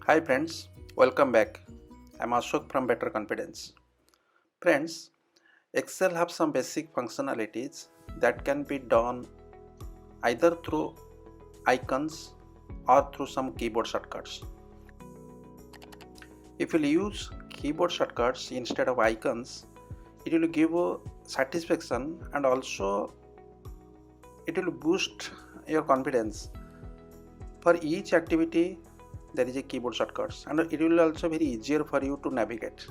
Hi friends, welcome back. I'm Ashok from Better Confidence. Friends, Excel have some basic functionalities that can be done either through icons or through some keyboard shortcuts. If you use keyboard shortcuts instead of icons, it will give you satisfaction and also it will boost your confidence. For each activity, there is a keyboard shortcuts and it will also very easier for you to navigate.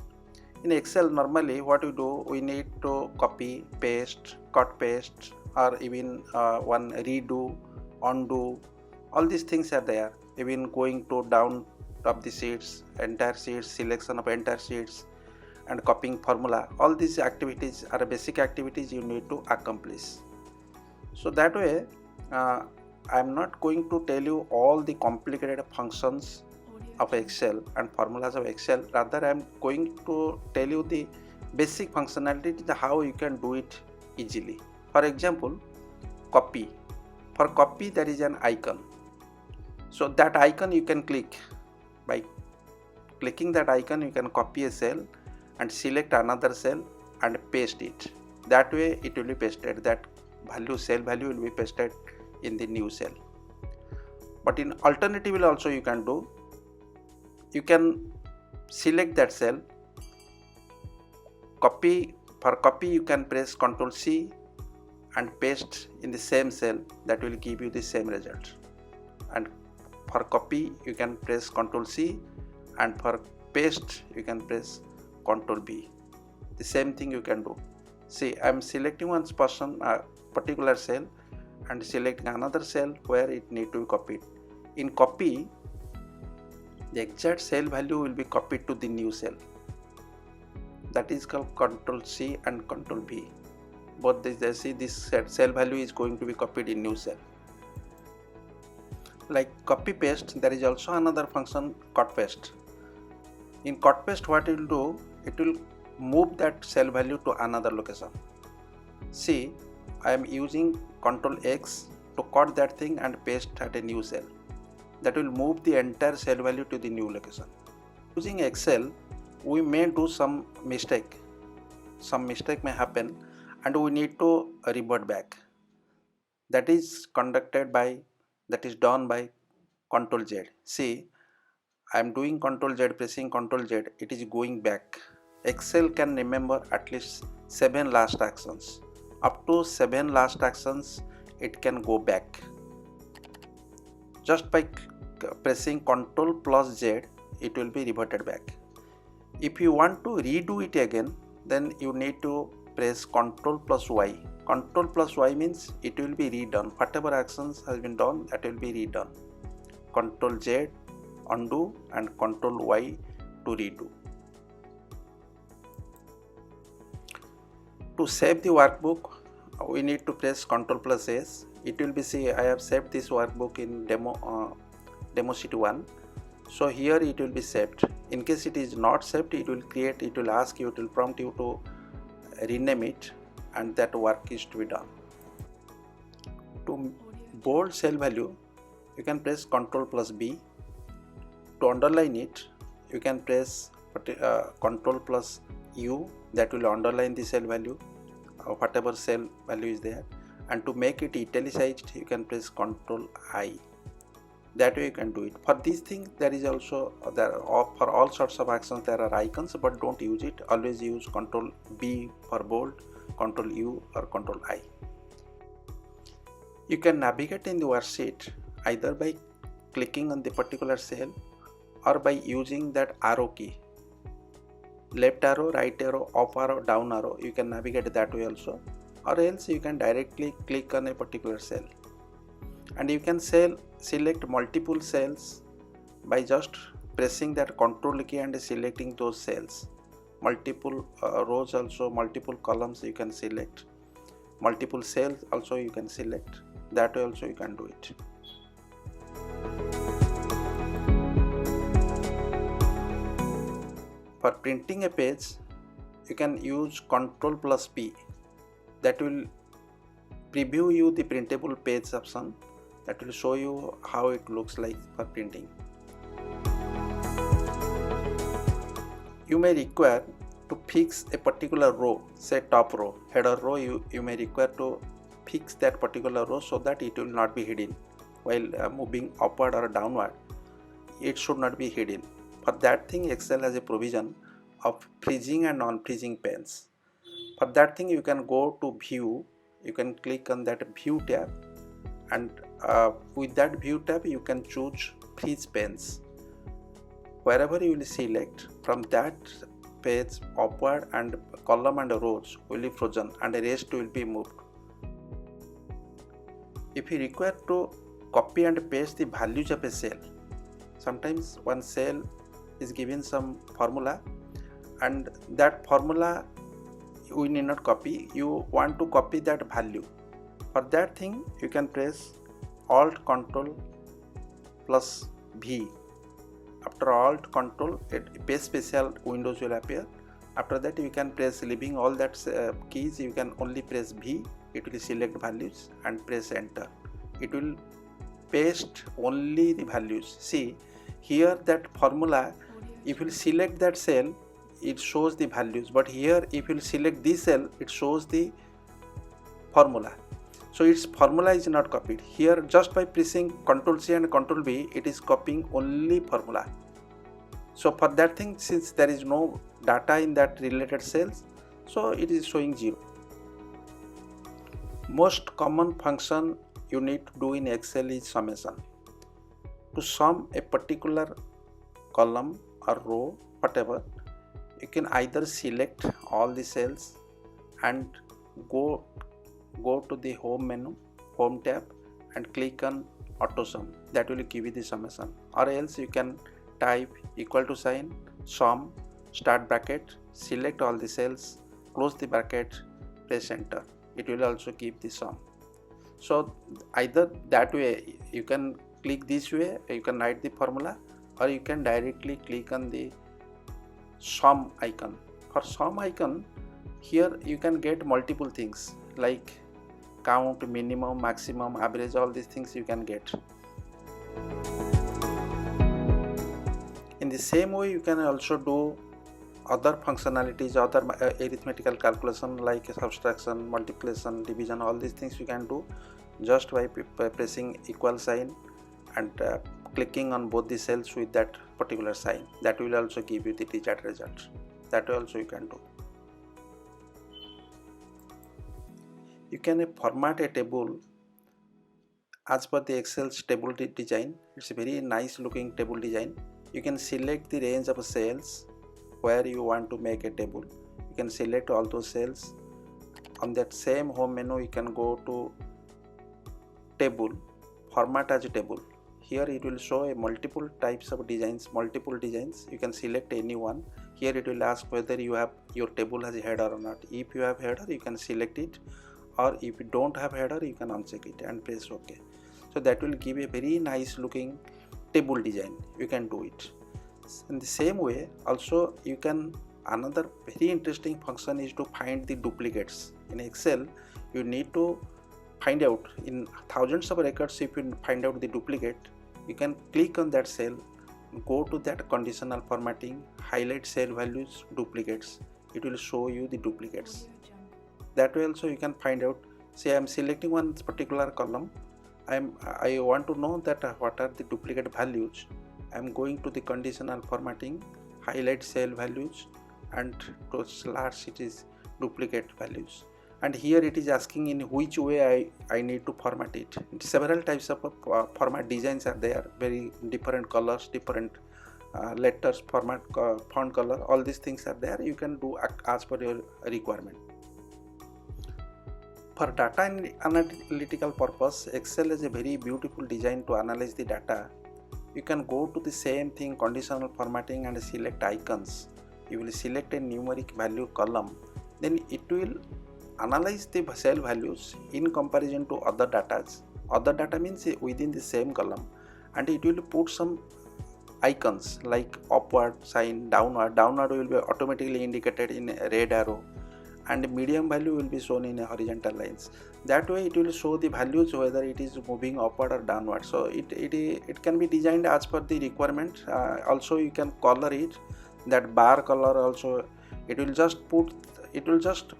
In Excel, normally what we do, we need to copy, paste, cut paste, or even one redo, undo. All these things are there. Even going to down of the sheets, entire sheets, selection of entire sheets, and copying formula. All these activities are basic activities you need to accomplish. So that way, I am not going to tell you all the complicated functions of Excel and formulas of Excel. Rather, I am going to tell you the basic functionality, how you can do it easily. For example, copy. For copy, there is an icon. So that icon you can click. By clicking that icon, you can copy a cell and select another cell and paste it. That way, it will be pasted. That cell value will be pasted in the new cell. But in alternative also you can do. You can select that cell, copy. For copy you can press Ctrl C and paste in the same cell. That will give you the same result. And for copy you can press Ctrl C, and for paste you can press Ctrl B. The same thing you can do. See, I am selecting one particular cell and selecting another cell where it need to be copied. In copy, the exact cell value will be copied to the new cell. That is called Ctrl C and Ctrl V. Both this cell value is going to be copied in new cell. Like copy paste, there is also another function, cut paste. In cut paste, what it will do, it will move that cell value to another location. See, I am using Ctrl X to cut that thing and paste at a new cell. That will move the entire cell value to the new location. Using Excel, we may do some mistake. Some mistake may happen and we need to revert back. That is done by Ctrl Z. See, I am doing Ctrl Z, pressing Ctrl Z, it is going back. Excel can remember at least 7 last actions. Up to 7 last actions, it can go back. Just by pressing Ctrl plus Z, it will be reverted back. If you want to redo it again, then you need to press Ctrl plus Y. Ctrl plus Y means it will be redone. Whatever actions has been done, that will be redone. Ctrl Z, undo, and Ctrl Y to redo. To save the workbook, we need to press Ctrl plus S. It will be see I have saved this workbook in demo sheet 1. So here it will be saved. In case it is not saved, it will ask you, it will prompt you to rename it, and that work is to be done. To bold cell value, you can press Ctrl plus B. To underline it, you can press Ctrl plus U. That will underline the cell value, whatever cell value is there. And to make it italicized, you can press Ctrl I. That way you can do it. For these things, there is also for all sorts of actions there are icons, but don't use it. Always use Ctrl B for bold, Ctrl U or Ctrl I. You can navigate in the worksheet either by clicking on the particular cell or by using that arrow key. Left arrow, right arrow, up arrow, down arrow, you can navigate that way also, or else you can directly click on a particular cell. And you can select multiple cells by just pressing that Ctrl key and selecting those cells. Multiple rows also, multiple columns you can select, multiple cells also you can select. That way also you can do it. For printing a page, you can use Ctrl plus P. That will preview you the printable page option. That will show you how it looks like for printing. you may require to fix a particular row, say top row, header row, you may require to fix that particular row so that it will not be hidden while moving upward or downward. It should not be hidden. For that thing, Excel has a provision of freezing and non-freezing panes. For that thing, you can go to view, you can click on that view tab, and with that view tab you can choose freeze panes. Wherever you will select, from that page upward and column and rows will be frozen and the rest will be moved. If you require to copy and paste the values of a cell, sometimes one cell is given some formula and that formula we need not copy, you want to copy that value. For that thing you can press Alt Ctrl plus V. After Alt Ctrl, a page special windows will appear. After that you can press, leaving all that keys, you can only press V. It will select values and press enter. It will paste only the values. See here that formula, if you select that cell it shows the values, but here if you select this cell it shows the formula. So its formula is not copied. Here just by pressing Ctrl C and Ctrl V it is copying only formula. So for that thing, since there is no data in that related cells, so it is showing 0. Most common function you need to do in Excel is summation. To sum a particular column or row, whatever, you can either select all the cells and go to the home menu, home tab, and click on auto sum. That will give you the summation. Or else you can type equal to sign, sum, start bracket, select all the cells, close the bracket, press enter. It will also give the sum. So either that way you can click this way, you can write the formula, or you can directly click on the sum icon. For sum icon, here you can get multiple things like count, minimum, maximum, average, all these things you can get. In the same way you can also do other functionalities, other arithmetical calculation like subtraction, multiplication, division, all these things you can do just by pressing equal sign and clicking on both the cells with that particular sign. That will also give you the desired result. That also you can do. You can format a table as per the Excel's table design. It's a very nice looking table design. You can select the range of cells where you want to make a table. You can select all those cells. On that same home menu you can go to table, format as a table. Here it will show a multiple types of designs, you can select any one. Here it will ask whether your table has a header or not. If you have header you can select it, or if you don't have header you can uncheck it and press OK. So that will give a very nice looking table design. You can do it. In the same way also you can, another very interesting function is to find the duplicates. In Excel you need to find out in thousands of records. If you find out the duplicate, you can click on that cell, go to that conditional formatting, highlight cell values, duplicates. It will show you the duplicates. That way also you can find out. Say I am selecting one particular column, I want to know that what are the duplicate values. I am going to the conditional formatting, highlight cell values, and to slash it is duplicate values. And here it is asking in which way I need to format it. Several types of format designs are there, very different colors, different letters, format, font color, all these things are there. You can do as per your requirement. For data and analytical purpose, Excel is a very beautiful design to analyze the data. You can go to the same thing, conditional formatting, and select icons. You will select a numeric value column, then it will analyze the cell values in comparison to other data. Other data means within the same column, and it will put some icons like upward sign, downward will be automatically indicated in a red arrow, and medium value will be shown in a horizontal lines. That way it will show the values whether it is moving upward or downward. So it can be designed as per the requirement. Also you can color it. that bar color also, it will just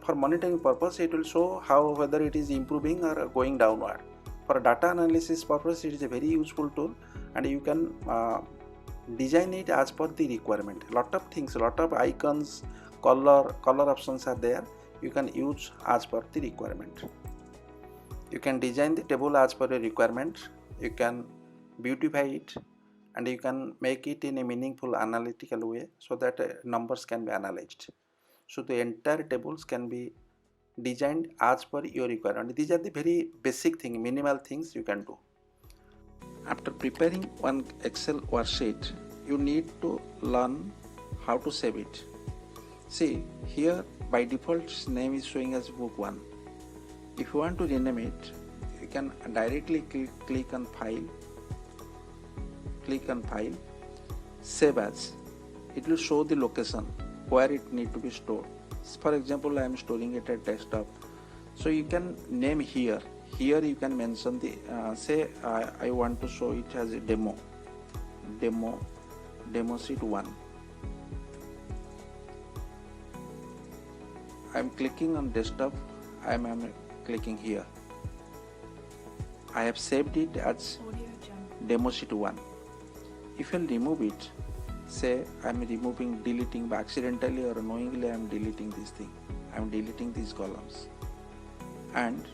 for monitoring purpose, it will show how whether it is improving or going downward. For data analysis purpose, it is a very useful tool, and you can design it as per the requirement. Lot of things, lot of icons, color options are there. You can use as per the requirement. You can design the table as per your requirement. You can beautify it, and you can make it in a meaningful analytical way so that numbers can be analyzed. So the entire tables can be designed as per your requirement. These are the very basic thing, minimal things you can do. After preparing one Excel worksheet, you need to learn how to save it. See, here by default its name is showing as book 1. If you want to rename it, you can directly click on file, save as. It will show the location where it need to be stored. For example, I am storing it at desktop, so you can name here. Here you can mention the say I want to show it as a demo sheet 1. I am clicking on desktop. I am clicking here. I have saved it as demo sheet 1. If I remove it, say I am deleting by accidentally or knowingly, I am deleting this thing. I am deleting these columns, and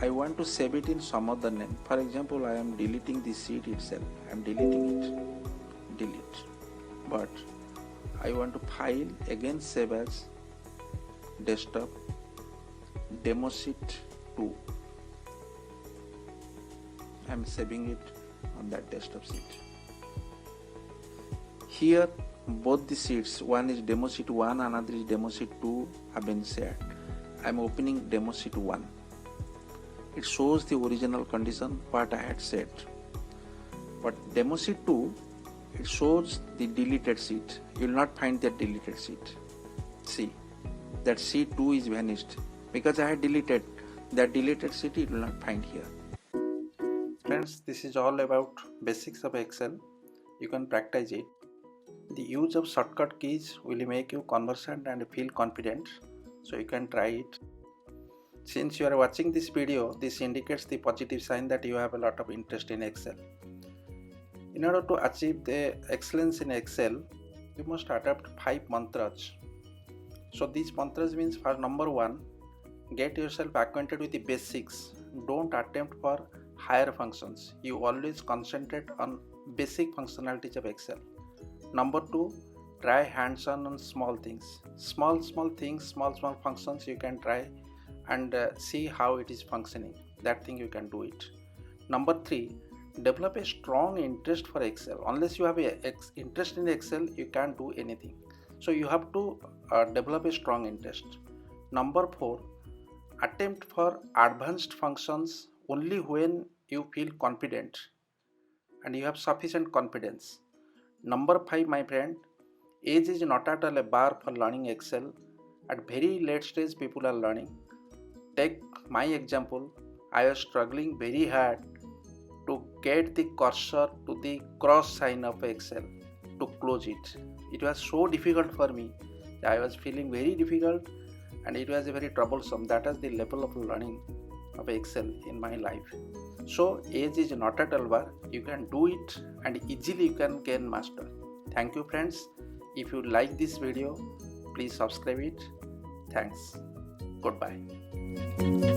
I want to save it in some other name. For example, I am deleting the sheet itself. I am deleting it, delete. But I want to file again, save as desktop demo sheet 2. I am saving it on that desktop sheet. Here both the sheets, one is demo sheet 1, another is demo sheet 2, have been shared. I am opening demo sheet 1. It shows the original condition what I had said. But demo sheet 2, it shows the deleted sheet. You will not find that deleted sheet. See, that sheet 2 is vanished because I had deleted that deleted sheet. You will not find here. Friends, this is all about basics of Excel. You can practice it. The use of shortcut keys will make you conversant and feel confident, so you can try it. Since you are watching this video, this indicates the positive sign that you have a lot of interest in Excel. In order to achieve the excellence in Excel, you must adopt 5 mantras. So these mantras means, for number 1, get yourself acquainted with the basics. Don't attempt for higher functions. You always concentrate on basic functionalities of Excel. Number 2, try hands-on small things. Small things, small functions you can try and see how it is functioning. That thing you can do it. Number 3, develop a strong interest for Excel. Unless you have a interest in Excel, you can't do anything. So you have to develop a strong interest. Number 4, attempt for advanced functions only when you feel confident and you have sufficient confidence. Number 5, my friend, age is not at all a bar for learning Excel. At very late stage, people are learning. Take my example. I was struggling very hard to get the cursor to the cross sign of Excel to close it. It was so difficult for me. I was feeling very difficult, and it was very troublesome. That was the level of learning of Excel in my life. So age is not at all bar. You can do it and easily you can gain master. Thank you, friends. If you like this video, please subscribe it. Thanks. Goodbye.